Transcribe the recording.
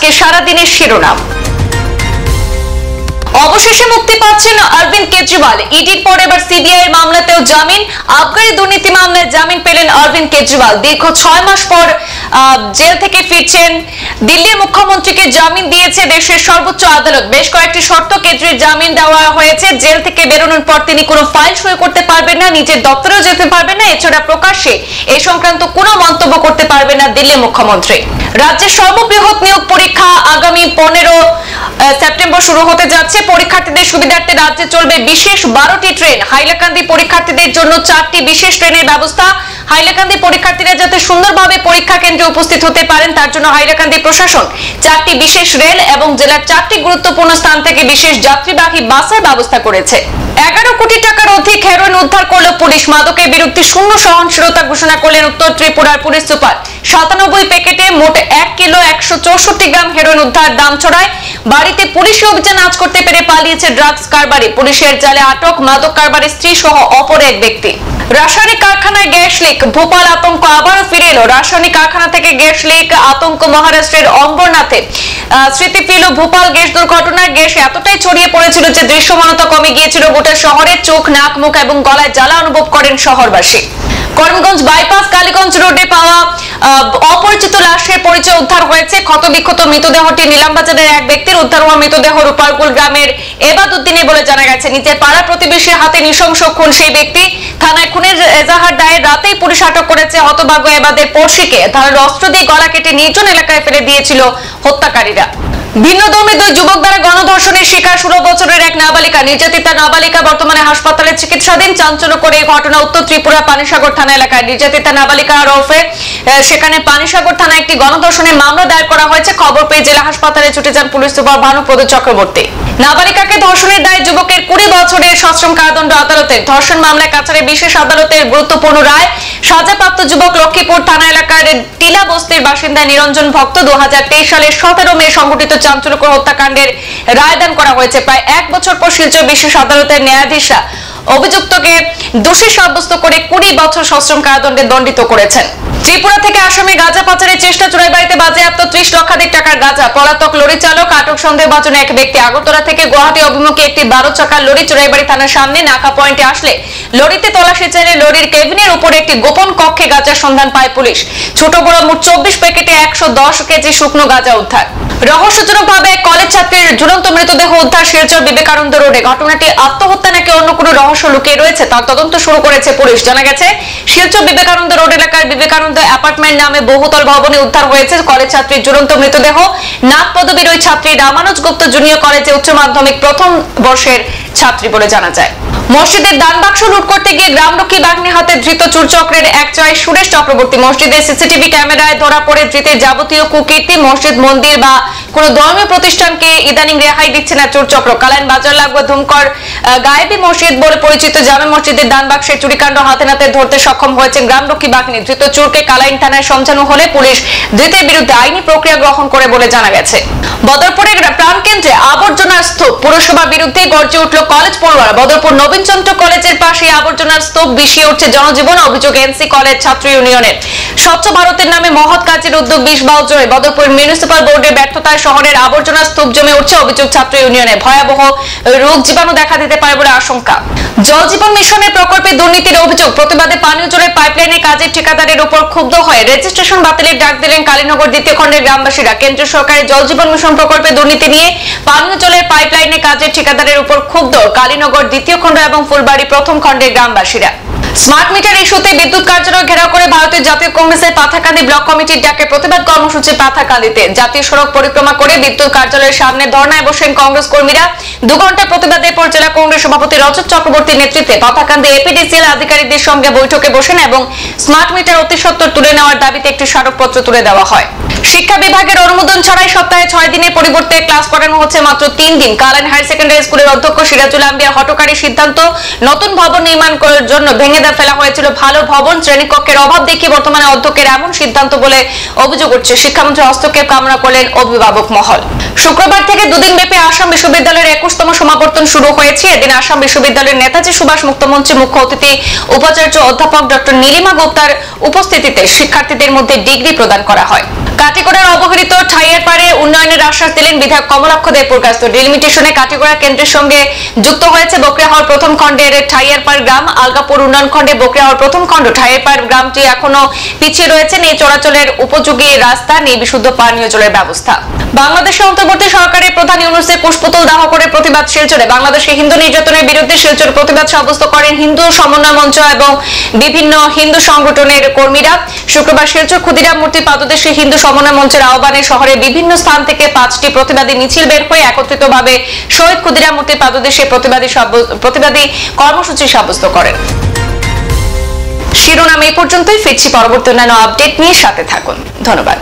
আজকে সারাদিনের শিরোনাম। অবশেষে মুক্তি পাচ্ছেন অরবিন্দ কেজরিওয়াল। ইডির পর এবার সিবিআই এর মামলাতেও জামিন। আবগারি দুর্নীতি মামলায় জামিন পেলেন অরবিন্দ কেজরিওয়াল। দীর্ঘ 6 মাস পর জেল থেকে ফিরছেন। দিল্লির মুখ্যমন্ত্রীকে জামিন দিয়েছে দেশের সর্বোচ্চ আদালত। বেশ কয়েকটি শর্ত কেজরির জামিন দেওয়া হয়েছে। জেল থেকে বেরোনোর পর তিনি কোনো ফাইল সই করতে পারবেন না, নিজের দপ্তরেও যেতে পারবেন না, এছাড়া প্রকাশ্যে এই সংক্রান্ত কোনো মন্তব্য করতে পারবেন না দিল্লি মুখ্যমন্ত্রী। রাজ্যের সর্ববৃহৎ নিয়োগ পরীক্ষা আগামী 15 সেপ্টেম্বর শুরু হতে যাচ্ছে। পরীক্ষার্থীদের সুবিধার্থে রাজ্যে চলবে বিশেষ 12টি ট্রেন। হাইলাকান্দি পরীক্ষার্থীদের জন্য 4টি বিশেষ ট্রেনের ব্যবস্থা। হাইলাকান্দি পরীক্ষার্থীরা যাতে সুন্দরভাবে পরীক্ষা কেন্দ্রে উপস্থিত হতে পারেন তার জন্য হাইলাকান্দি প্রশাসন 4টি বিশেষ রেল এবং জেলার 4টি গুরুত্বপূর্ণ স্থান থেকে বিশেষ যাত্রীবাহী বাসের ব্যবস্থা করেছে। 11 কোটি টাকার অধিক হেরোইন উদ্ধার করল পুলিশ। মাদকের বিরুদ্ধে শূন্য সহনশীলতা ঘোষণা করলেন উত্তর ত্রিপুরার পুলিশ সুপার। 97 প্যাকেটে মোট 1 কিলো 164 গ্রাম হেরোইন উদ্ধার। দামছড়ায় বাড়িতে পুলিশি অভিযান আজ করতে পেরে পালিয়েছে ড্রাগস কারবারি। পুলিশের জালে আটক মাদক কারবারির স্ত্রী সহ অপর এক ব্যক্তি। রাসায়নিক কারখানায় গ্যাস লিক, ভোপাল আতঙ্ক আবারও ফিরে এলো। রাসায়নিক কারখানা থেকে গ্যাস লিক, আতঙ্ক মহারাষ্ট্রের অম্বরনাথে। স্মৃতি ফিরল ভোপাল গ্যাস দুর্ঘটনায়। গ্যাস এতটাই ছড়িয়ে পড়েছিল যে দৃশ্যমানতা কমে গিয়েছিল গোটা শহরের। চোখ, নাক, মুখ এবং গলায় জ্বালা অনুভব করেন শহরবাসী। করিমগঞ্জ বাইপাস কালীগঞ্জ রোডে পাওয়া অপরিচিত লাশের পরিচয় উদ্ধার হয়েছে। ক্ষতবিক্ষত মৃতদেহটি নিলামবাজারের এক ব্যক্তির। উদ্ধার হওয়া মৃতদেহ রূপারকুল গ্রামের এবাদউদ্দিনের বলে জানা গেছে। নিজের পাড়া প্রতিবেশীর হাতে নৃশংস খুন সেই ব্যক্তি। থানায় খুনের এজাহার দায়ের। রাতেই পুলিশ আটক করেছে হতভাগ্য এবাদের পড়শিকে। ধারালো অস্ত্র দিয়ে গলা কেটে নির্জন এলাকায় ফেলে দিয়েছিল হত্যাকারীরা। ভিন্নধর্মী 2 যুবক দ্বারা গণধর্ষণের শিকার 16 বছরের এক নাবালিকা। নির্যাতিতা নাবালিকা বর্তমানে হাসপাতালে চিকিৎসাধীন। চাঞ্চল্যকর এই ঘটনা উত্তর ত্রিপুরা পানিসাগর থানা এলাকায়। নির্যাতিতা নাবালিকা ওরফে সেখানে পানিসাগর থানায় একটি গণধর্ষণের মামলা দায়ের করা হয়েছে। খবর পেয়ে জেলা হাসপাতালে ছুটে যান পুলিশ সুপার ভানুপ্রদ চক্রবর্তী। নাবালিকাকে ধর্ষণের দায়ে যুবকের 20 বছরের সশ্রম কারাদণ্ড আদালতের। ধর্ষণ মামলায় কাছাড়ে বিশেষ আদালতের গুরুত্বপূর্ণ রায়। সাজাপ্রাপ্ত যুবক লক্ষ্মীপুর থানা এলাকার টিলা বস্তির বাসিন্দা নিরঞ্জন ভক্ত। 2023 সালের 17 মে সংঘটিত চাঞ্চল্যকর হত্যাকাণ্ডের রায়দান করা হয়েছে। প্রায় 1 বছর পর শিলচর বিশেষ আদালতের ন্যায়াধীশরা অভিযুক্তকে দোষী সাব্যস্ত করে 20 বছর সশ্রম কারাদণ্ডে দণ্ডিত করেছেন। ত্রিপুরা থেকে আসামে গাঁজা পাচারের চেষ্টা। চোরাই বাড়িতে বাজেয়াপ্ত 30 লক্ষাধিক টাকার গাঁজা। পলাতক লরি চালক আটক সন্দেহভাজন এক ব্যক্তি। আগরতলা থেকে গুয়াহাটি অভিমুখে একটি 12 চাকার লরি চোরাইবাড়ি থানার সামনে নাকা পয়েন্টে আসলে লরিতে তল্লাশি চাইলে লরির কেবিনের উপরে একটি গোপন কক্ষে গাঁজার সন্ধান পায় পুলিশ। ছোট বড় মোট 24 প্যাকেটে 110 কেজি শুকনো গাঁজা উদ্ধার। রহস্যজনকভাবে কলেজ ছাত্রীর ঝুলন্ত মৃতদেহ উদ্ধার শিলচর বিবেকানন্দ রোডে। ঘটনাটি আত্মহত্যা নাকি অন্য কোনো রহস্য লুকিয়ে রয়েছে তার তদন্ত শুরু করেছে পুলিশ। জানা গেছে শিলচর বিবেকানন্দ রোড এলাকার বিবেকানন্দ অ্যাপার্টমেন্ট নামে বহুতল ভবনে উদ্ধার হয়েছে কলেজ ছাত্রীর ঝুলন্ত মৃতদেহ। নাগ পদবীর ওই ছাত্রী রামানুজ গুপ্ত জুনিয়র কলেজে উচ্চ মাধ্যমিক প্রথম বর্ষের ছাত্রী বলে জানা যায়। মসজিদের দান বাক্স লুট করতে গিয়ে গ্রামরক্ষী বাহিনীর হাতে ধৃত চোর চক্রের এক জয় সুরেশ চক্রবর্তী। মসজিদের সিসিটিভি ক্যামেরায় ধরা পড়ে ধৃতের যাবতীয় কুকীর্তি। মসজিদ, মন্দির বা কোনো ধর্মীয় প্রতিষ্ঠানকে ইদানিং রেহাই দিচ্ছে না চোর চক্র। কালাইন বাজার লাগোয়া ধুমকর গায়েবী মসজিদ বলে পরিচিত জামে মসজিদের দান বাক্সের চুরিকাণ্ড হাতে নাতে ধরতে সক্ষম হয়েছে গ্রামরক্ষী বাহিনী। ধৃত চোরকে কালাইন থানায় সমঝানো হলে পুলিশ ধৃতের বিরুদ্ধে আইনি প্রক্রিয়া গ্রহণ করে বলে জানা গেছে। বদরপুরের প্রাণকেন্দ্রে আবর্জনার স্তূপ। পুরসভার বিরুদ্ধে গর্জে উঠল কলেজ পড়ুয়ারা। বদরপুর নবীনচন্দ্র কলেজের পাশে আবর্জনার স্তূপ। বিষিয়ে উঠছে জনজীবন। অভিযোগ এনসি কলেজ ছাত্র ইউনিয়নের। স্বচ্ছ ভারতের নামে মহৎ কাজের উদ্যোগ 20 বাহুর জোরে। বদরপুর মিউনিসিপাল বোর্ডের ব্যর্থতায় শহরের আবর্জনার স্তূপ জমে উঠছে। অভিযোগ ছাত্র ইউনিয়নে। ভয়াবহ রোগ জীবাণু দেখা দিতে পারে বলে আশঙ্কা। জল জীবন মিশনের প্রকল্পে দুর্নীতির অভিযোগ। প্রতিবাদে পানীয় জলের পাইপলাইনের কাজের ঠিকাদারের উপর ক্ষুব্ধ হয়ে রেজিস্ট্রেশন বাতিলের ডাক দিলেন কালীনগর দ্বিতীয় খণ্ডের গ্রামবাসীরা। কেন্দ্র সরকারের জল জীবন মিশন প্রকল্পে দুর্নীতি নিয়ে পানীয় জলের পাইপলাইনের কাজের ঠিকাদারের উপর ক্ষুব্ধ কালীনগর দ্বিতীয় খণ্ড এবং ফুলবাড়ি প্রথম খণ্ডের গ্রামবাসীরা। স্মার্ট মিটার ইস্যুতে বিদ্যুৎ কার্যালয় ঘেরাও করে ভারতীয় জাতীয় কংগ্রেসের পাথাকান্দি ব্লক কমিটির ডাকে প্রতিবাদ কর্মসূচি পাথাকান্দিতে। জাতীয় সড়ক পরিক্রমা করে বিদ্যুৎ কার্যালয়ের সামনে ধর্নায় বসেন কংগ্রেস কর্মীরা। 2 ঘন্টা প্রতিবাদের পর জেলা কংগ্রেস সভাপতি রজত চক্রবর্তীর নেতৃত্বে পাথাকান্দি এপিডিসিএল আধিকারিকদের সঙ্গে বৈঠকে বসেন এবং স্মার্ট মিটার অতি সত্বর তুলে নেওয়ার দাবিতে একটি স্মারকপত্র তুলে দেওয়া হয়। শিক্ষা বিভাগের অনুমোদন ছাড়াই সপ্তাহে 6 দিনের পরিবর্তে ক্লাস করানো হচ্ছে মাত্র 3 দিন। কালাইন হায়ার সেকেন্ডারি স্কুলের অধ্যক্ষ সিরাজুল আম্বিয়ার হঠকারী সিদ্ধান্ত। নতুন ভবন নির্মাণ করার জন্য ভেঙে ফেলা হয়েছিল ভালো ভবন। শ্রেণীকক্ষের অভাব দেখিয়ে বর্তমানে অধ্যক্ষের এমন সিদ্ধান্ত বলে অভিযোগ উঠছে। শিক্ষামন্ত্রী হস্তক্ষেপ কামনা করলেন অভিভাবক মহল। শুক্রবার থেকে 2 দিন ব্যাপী আসাম বিশ্ববিদ্যালয়ের 21তম সমাবর্তন শুরু হয়েছে। এদিন আসাম বিশ্ববিদ্যালয়ের নেতাজি সুভাষ মুক্তমঞ্চে মুখ্য অতিথি উপাচার্য অধ্যাপক ডক্টর নীলিমা গুপ্তার উপস্থিতিতে শিক্ষার্থীদের মধ্যে ডিগ্রি প্রদান করা হয়। কাটিগড়ার অবহেলিত ঠাইয়ার পারে উন্নয়নের আশ্বাস দিলেন বিধায়ক কমলাক্ষ দেব পুরকাস্ত। ডিলিমিটেশনে কাটিগড়া কেন্দ্রের সঙ্গে যুক্ত হয়েছে বকরিয়াহাওর প্রথম খণ্ডের ঠাইয়ারপাড় গ্রাম। আলগাপুর উন্নয়ন খণ্ডে বকরিয়াহাওর প্রথম খণ্ড ঠাইয়ারপাড় গ্রামটি এখনো পিছিয়ে রয়েছে। নেই চলাচলের উপযোগী রাস্তা, নেই বিশুদ্ধ পানীয় জলের ব্যবস্থা। বাংলাদেশের অন্তর্বর্তী সরকারের প্রধান ইউনূসের কুশপুতুল দাহ করে প্রতিবাদ শিলচরে। বাংলাদেশে হিন্দু নির্যাতনের বিরুদ্ধে শিলচর প্রতিবাদ সাব্যস্ত করেন হিন্দু সমন্বয় মঞ্চ এবং বিভিন্ন হিন্দু সংগঠনের কর্মীরা। শুক্রবার শিলচর ক্ষুদিরাম মূর্তি পাদদেশে হিন্দু সমন্বয় মঞ্চের আহ্বানে শহরের বিভিন্ন স্থান থেকে 5টি প্রতিবাদী মিছিল বের হয়ে একত্রিতভাবে শহীদ ক্ষুদিরাম মূর্তি পাদদেশে প্রতিবাদী কর্মসূচি সাব্যস্ত করেন। শিরোনাম এই পর্যন্তই। ফিরছি পরবর্তী অন্যান্য আপডেট নিয়ে, সাথে থাকুন। ধন্যবাদ।